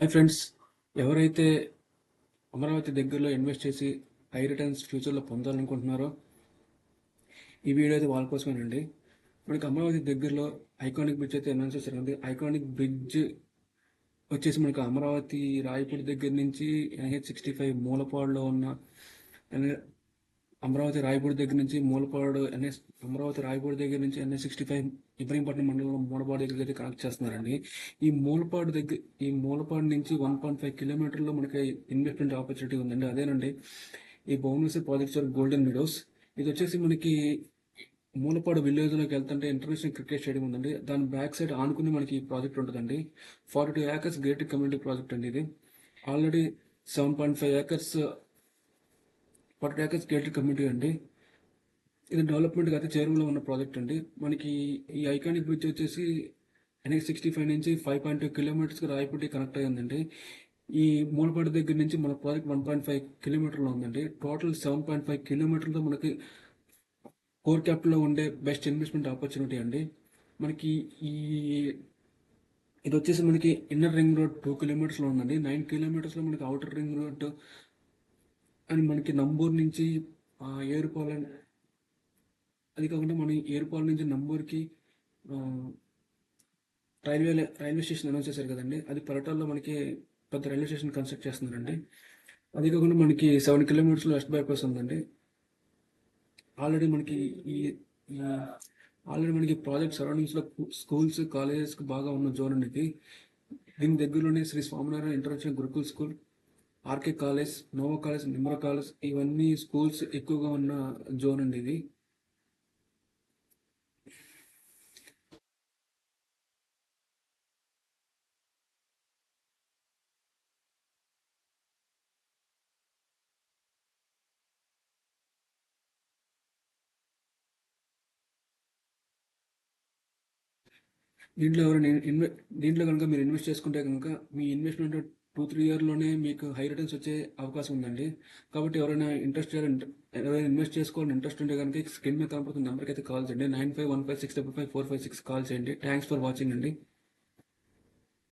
Hi friends, ఎవరైతే అమరావతి దగ్గరలో invest చేసి హై రిటర్న్స్ ఫ్యూచర్లో పొందాలనుకుంటున్నారో ఈ వీడియో అయితే వాళ్ళ కోసమేనండి. మనకి అమరావతి దగ్గరలో ఐకానిక్ బ్రిడ్జ్ అయితే అనౌన్స్ చేశారండి. ఐకానిక్ బ్రిడ్జ్ వచ్చేసి మనకి అమరావతి రాయపూడి దగ్గర నుంచి NH65 మూలపాడులో ఉన్న అమరావతి రాయపూడి దగ్గర నుంచి మూలపాడు అమరావతి రాయపూడి దగ్గర నుంచి NH65 ఇబ్రహీంపట్నం మండలం మూలపాడు దగ్గర అయితే కనెక్ట్ చేస్తున్నారండి. ఈ మూలపాడు నుంచి 1.5 కిలోమీటర్లో మనకి ఇన్వెస్ట్మెంట్ ఆపర్చునిటీ ఉందండి. అదేనండి ఈ భువనేశ్వర్ ప్రాజెక్ట్స్ గోల్డెన్ మిడోస్. ఇది వచ్చేసి మనకి మూలపాడు విలేజ్లోకి వెళ్తుంటే ఇంటర్నేషనల్ క్రికెట్ స్టేడియం ఉందండి. దాని బ్యాక్ సైడ్ ఆనుకుని మనకి ఈ ప్రాజెక్ట్ ఉంటుందండి. 42 ఏకర్స్ గేటెడ్ కమ్యూనిటీ ప్రాజెక్ట్ అండి. ఇది already 7.5 acres 40 acres gated community అండి. ఇది డెవలప్మెంట్కి అయితే చేరువలో ఉన్న ప్రాజెక్ట్ అండి. మనకి ఈ ఐకానిక్ బ్రిడ్జ్ వచ్చేసి NH65 నుంచి 5.2 కిలోమీటర్స్కి రాయపూడి కనెక్ట్ అయ్యిందండి. ఈ మూలపాడు దగ్గర నుంచి మన ప్రాజెక్ట్ 1.5 కిలోమీటర్లో ఉందండి. టోటల్ 7.5 కిలోమీటర్లతో మనకి కోర్ క్యాపిటల్లో ఉండే బెస్ట్ ఇన్వెస్ట్మెంట్ ఆపర్చునిటీ అండి. మనకి ఈ ఇది వచ్చేసి మనకి ఇన్నర్ రింగ్ రోడ్ 2 కిలోమీటర్స్లో ఉందండి. 9 కిలోమీటర్స్లో మనకి అవుటర్ రింగ్ రోడ్ అండ్ మనకి నంబూరు నుంచి ఏరుపాలెం, అది కాకుండా మన ఏరుపాలెం నుంచి నంబూరుకి రైల్వే స్టేషన్ అనౌన్స్ చేశారు కదండి. అది పరటాల్లో మనకి పెద్ద రైల్వే స్టేషన్ కన్స్ట్రక్ట్ చేస్తున్నారండి. అది కాకుండా మనకి 7 కిలోమీటర్స్లో వెస్ట్ బైపాస్ ఉందండి. ఆల్రెడీ మనకి ఈ ఆల్రెడీ మనకి ప్రాజెక్ట్ సరౌండింగ్స్లో స్కూల్స్ కాలేజెస్కి బాగా ఉన్న జోన్ అండి ఇది. దీని దగ్గరలోనే Shri Swaminarayan international Gurukul school, RK college, Nova college, Nimra college, ఇవన్నీ స్కూల్స్ ఎక్కువగా ఉన్న జోన్ అండి ఇది. దీంట్లో కనుక మీరు ఇన్వెస్ట్ చేసుకుంటే కనుక మీ ఇన్వెస్ట్మెంట్ 2-3 ఇయర్లోనే మీకు హై రిటర్న్స్ వచ్చే అవకాశం ఉందండి. కాబట్టి ఎవరైనా ఇన్వెస్ట్ చేసుకోవాలని ఇంట్రెస్ట్ ఉంటే కనుక స్క్రీన్ మీద కనపడుతున్న నెంబర్కి అయితే కాల్ చేయండి. 9515655456 కాల్ చేయండి. థ్యాంక్స్ ఫర్ వాచింగ్ అండి.